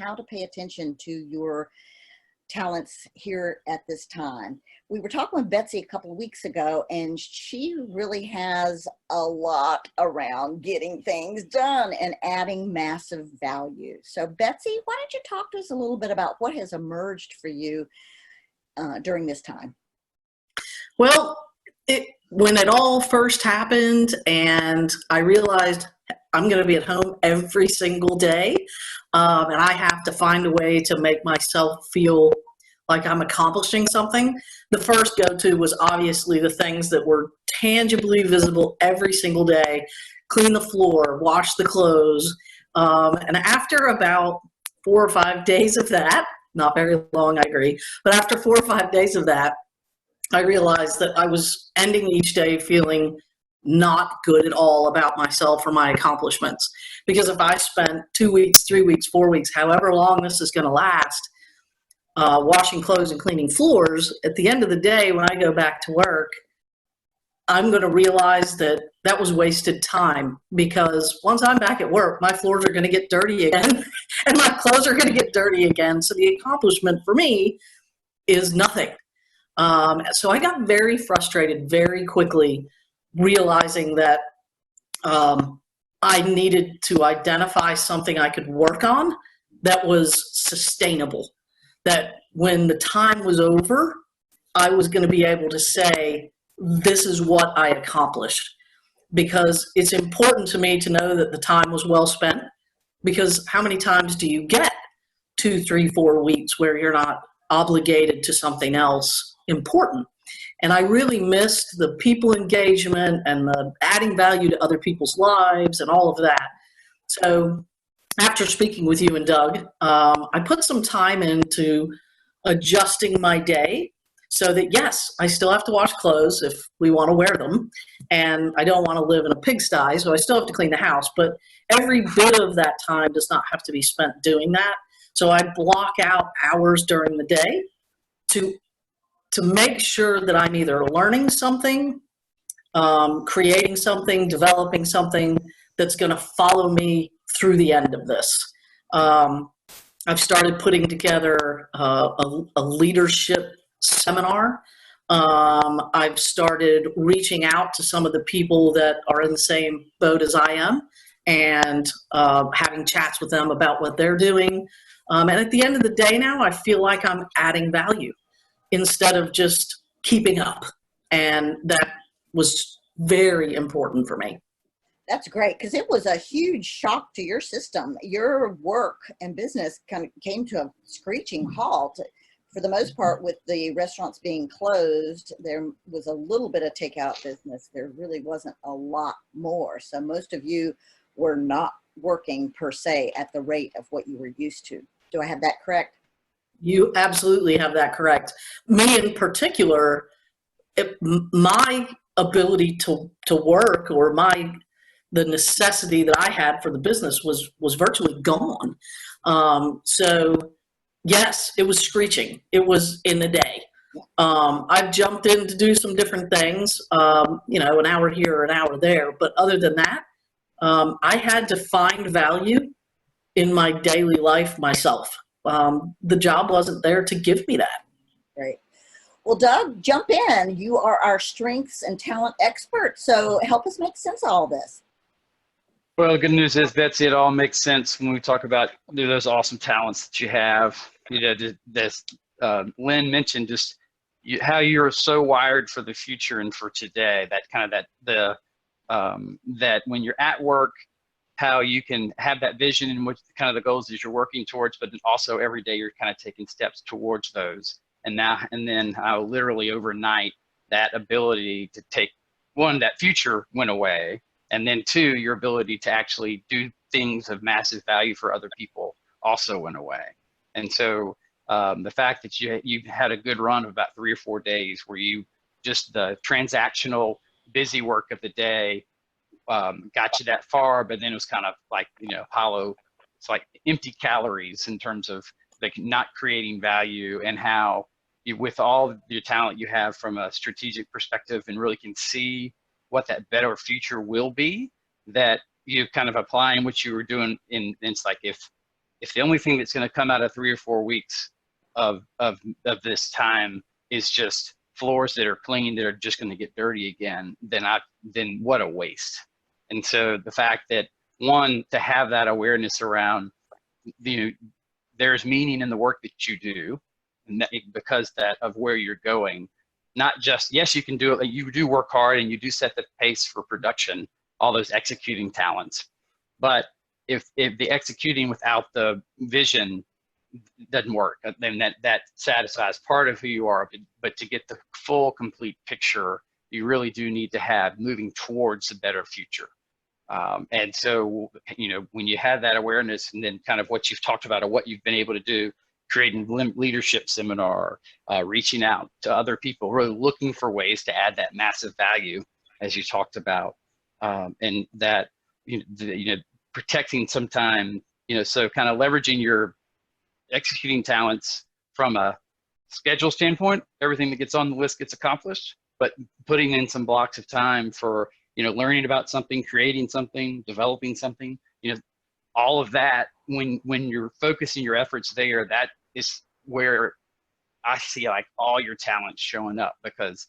how to pay attention to your talents here at this time. We were talking with Betsy a couple of weeks ago, and she really has a lot around getting things done and adding massive value. So Betsy, why don't you talk to us a little bit about what has emerged for you during this time? Well, when it all first happened and I realized I'm going to be at home every single day, and I have to find a way to make myself feel like I'm accomplishing something, the first go-to was obviously the things that were tangibly visible every single day: clean the floor, wash the clothes. And after about 4 or 5 days of that, not very long, I agree, but after 4 or 5 days of that, I realized that I was ending each day feeling not good at all about myself or my accomplishments. Because if I spent 2 weeks, 3 weeks, 4 weeks, however long this is going to last, washing clothes and cleaning floors, at the end of the day, when I go back to work, I'm going to realize that that was wasted time, because once I'm back at work, my floors are going to get dirty again and my clothes are going to get dirty again. So the accomplishment for me is nothing. So I got very frustrated very quickly, realizing that I needed to identify something I could work on that was sustainable, that when the time was over, I was going to be able to say, this is what I accomplished. Because it's important to me to know that the time was well spent, because how many times do you get 2, 3, 4 weeks where you're not obligated to something else important? And I really missed the people engagement and the adding value to other people's lives and all of that. So after speaking with you and Doug, I put some time into adjusting my day so that, yes, I still have to wash clothes if we want to wear them, and I don't want to live in a pigsty, so I still have to clean the house, but every bit of that time does not have to be spent doing that. So I block out hours during the day to make sure that I'm either learning something, creating something, developing something that's going to follow me through the end of this. I've started putting together a leadership seminar. I've started reaching out to some of the people that are in the same boat as I am, and having chats with them about what they're doing. And at the end of the day now, I feel like I'm adding value instead of just keeping up. And that was very important for me. That's great, because it was a huge shock to your system. Your work and business kind of came to a screeching halt. For the most part, with the restaurants being closed, there was a little bit of takeout business. There really wasn't a lot more. So most of you were not working per se at the rate of what you were used to. Do I have that correct? You absolutely have that correct. Me in particular, my ability to work, or the necessity that I had for the business was virtually gone. So yes, it was screeching. It was in the day. I've jumped in to do some different things, an hour here, an hour there. But other than that, I had to find value in my daily life myself. The job wasn't there to give me that. Great. Well, Doug, jump in. You are our strengths and talent expert. So help us make sense of all this. Well, the good news is, Betsy, it all makes sense when we talk about those awesome talents that you have. Lynn mentioned just how you're so wired for the future and for today. That when you're at work, how you can have that vision in which kind of the goals that you're working towards, but then also every day you're kind of taking steps towards those. And then how literally overnight that ability to take, one, that future went away, and then 2, your ability to actually do things of massive value for other people also went away. And so the fact that you had a good run of about 3 or 4 days where you just the transactional busy work of the day got you that far, but then it was kind of like, hollow. It's like empty calories in terms of like not creating value, and how you, with all your talent you have from a strategic perspective, and really can see what that better future will be, that you're kind of applying what you were doing in. It's like if if the only thing that's going to come out of 3 or 4 weeks of this time is just floors that are clean that are just going to get dirty again, then what a waste. And so the fact that, one, to have that awareness around there's meaning in the work that you do, and that, because of where you're going, not just, yes, you can do it, you do work hard and you do set the pace for production, all those executing talents, but if the executing without the vision doesn't work, then that satisfies part of who you are, but to get the full, complete picture, you really do need to have moving towards a better future. And so, when you have that awareness, and then kind of what you've talked about or what you've been able to do, creating leadership seminar, reaching out to other people, really looking for ways to add that massive value, as you talked about, and that, protecting some time, so kind of leveraging your executing talents from a schedule standpoint, everything that gets on the list gets accomplished, but putting in some blocks of time for, learning about something, creating something, developing something, all of that, when you're focusing your efforts there, that is where I see like all your talents showing up, because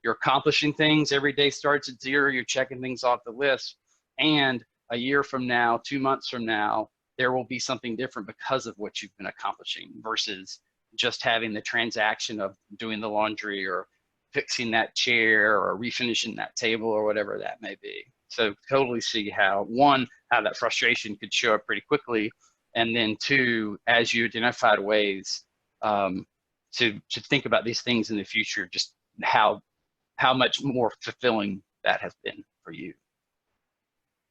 you're accomplishing things. Every day starts at 0. You're checking things off the list. And a year from now, 2 months from now, there will be something different because of what you've been accomplishing, versus just having the transaction of doing the laundry or fixing that chair or refinishing that table or whatever that may be. So totally see how, one, how that frustration could show up pretty quickly, and then two, as you identified ways to think about these things in the future, just how much more fulfilling that has been for you.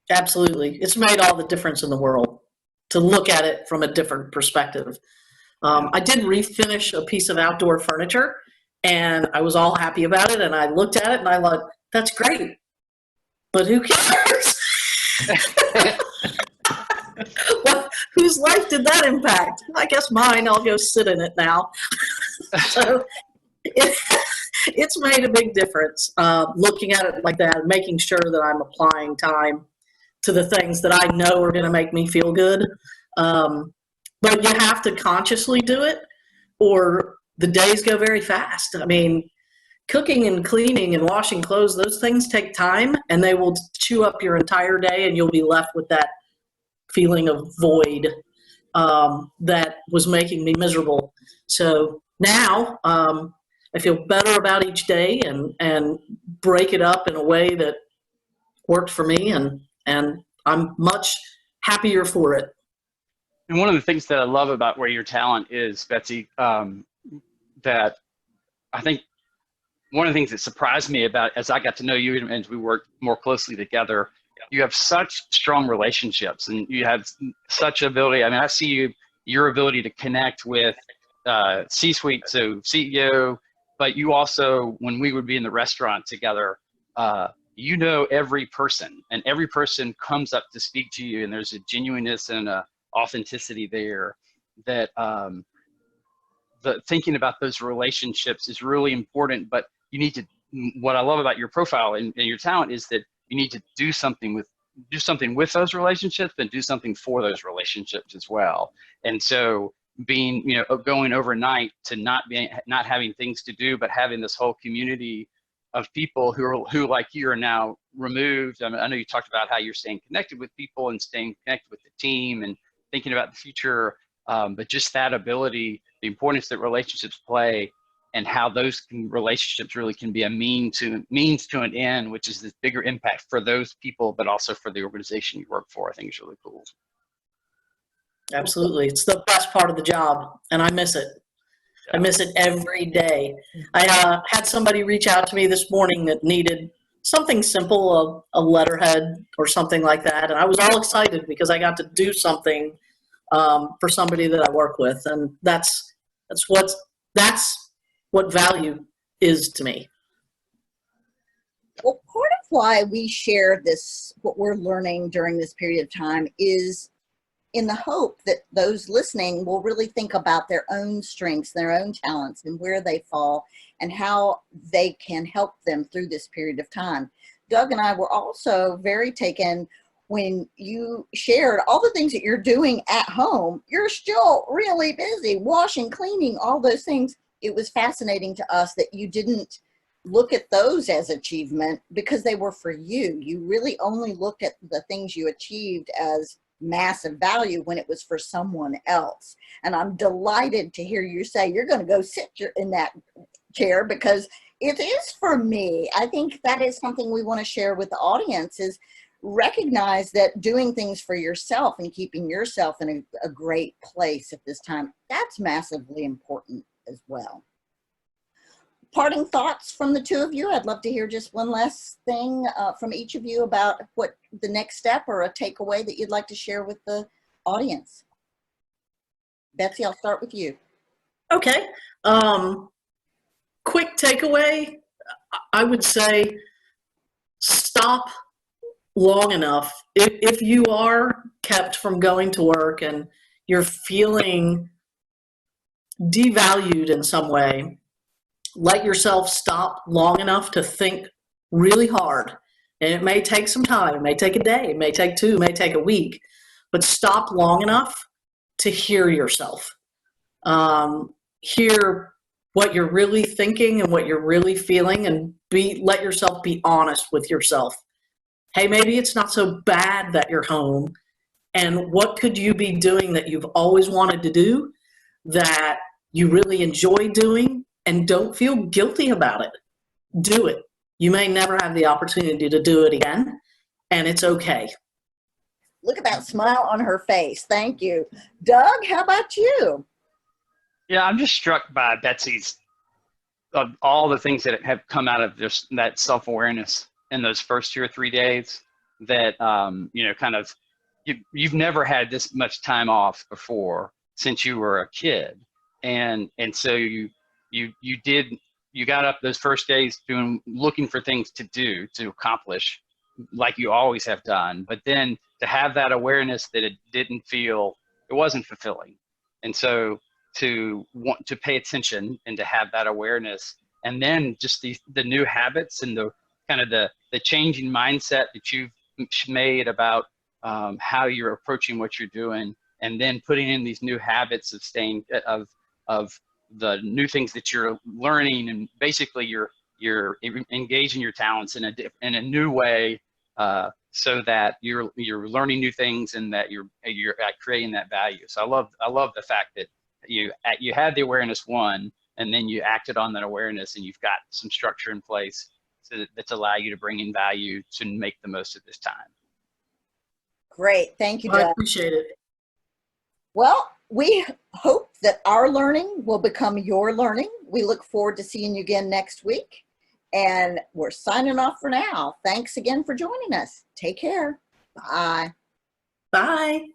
Absolutely. It's made all the difference in the world to look at it from a different perspective. I did refinish a piece of outdoor furniture, and I was all happy about it, and I looked at it and I thought, that's great, but who cares? Whose life did that impact? I guess mine. I'll go sit in it now. So it's made a big difference, looking at it like that, making sure that I'm applying time to the things that I know are going to make me feel good. But you have to consciously do it, or the days go very fast. I mean, cooking and cleaning and washing clothes, those things take time, and they will chew up your entire day, and you'll be left with that feeling of void that was making me miserable. So now I feel better about each day, and break it up in a way that worked for me, and I'm much happier for it. And one of the things that I love about where your talent is, Betsy, that I think one of the things that surprised me about, as I got to know you and as we worked more closely together, you have such strong relationships, and you have such ability. I mean, I see your ability to connect with C-suite, so CEO, but you also, when we would be in the restaurant together, every person, and every person comes up to speak to you, and there's a genuineness and a authenticity there that the thinking about those relationships is really important. But you need to, what I love about your profile and your talent is that you need to do something with those relationships, and do something for those relationships as well. And so being, going overnight to not having things to do, but having this whole community of people who like you are now removed. I mean, I know you talked about how you're staying connected with people and staying connected with the team and thinking about the future, but just that ability, the importance that relationships play, and how those relationships really can be a means to an end, which is this bigger impact for those people, but also for the organization you work for, I think is really cool. Absolutely. It's the best part of the job, and I miss it. I miss it every day. I had somebody reach out to me this morning that needed something simple, a letterhead or something like that. And I was all excited because I got to do something for somebody that I work with. And that's what value is to me. Well, part of why we share this, what we're learning during this period of time, is in the hope that those listening will really think about their own strengths, their own talents, and where they fall, and how they can help them through this period of time. Doug and I were also very taken when you shared all the things that you're doing at home, you're still really busy washing, cleaning, all those things. It was fascinating to us that you didn't look at those as achievement because they were for you. You really only looked at the things you achieved as massive value when it was for someone else. And I'm delighted to hear you say you're going to go sit in that chair because it is for me. I think that is something we want to share with the audience, is recognize that doing things for yourself and keeping yourself in a great place at this time, that's massively important as well. Parting thoughts from the two of you. I'd love to hear just one last thing from each of you about what the next step or a takeaway that you'd like to share with the audience. Betsy, I'll start with you. Okay. Quick takeaway, I would say stop long enough. If you are kept from going to work and you're feeling devalued in some way, let yourself stop long enough to think really hard. And it may take some time. It may take a day. It may take two. It may take a week. But stop long enough to hear yourself. Hear what you're really thinking and what you're really feeling, and let yourself be honest with yourself. Hey, maybe it's not so bad that you're home. And what could you be doing that you've always wanted to do that you really enjoy doing? And don't feel guilty about it. Do it. You may never have the opportunity to do it again, and it's okay. Look at that smile on her face. Thank you. Doug, how about you? Yeah, I'm just struck by Betsy's, of all the things that have come out of this, that self-awareness in those first 2 or 3 days, that, kind of, you've never had this much time off before since you were a kid. And so you got up those first days looking for things to do, to accomplish, like you always have done. But then to have that awareness that it wasn't fulfilling. And so to want to pay attention and to have that awareness, and then just the new habits and the kind of the changing mindset that you've made about how you're approaching what you're doing, and then putting in these new habits of of the new things that you're learning, and basically you're engaging your talents in a new way, so that you're learning new things and that you're creating that value. So I love the fact that you had the awareness one, and then you acted on that awareness, and you've got some structure in place that's allow you to bring in value to make the most of this time. Great, thank you, Doug. I appreciate it. Well, we hope that our learning will become your learning. We look forward to seeing you again next week. And we're signing off for now. Thanks again for joining us. Take care. Bye. Bye.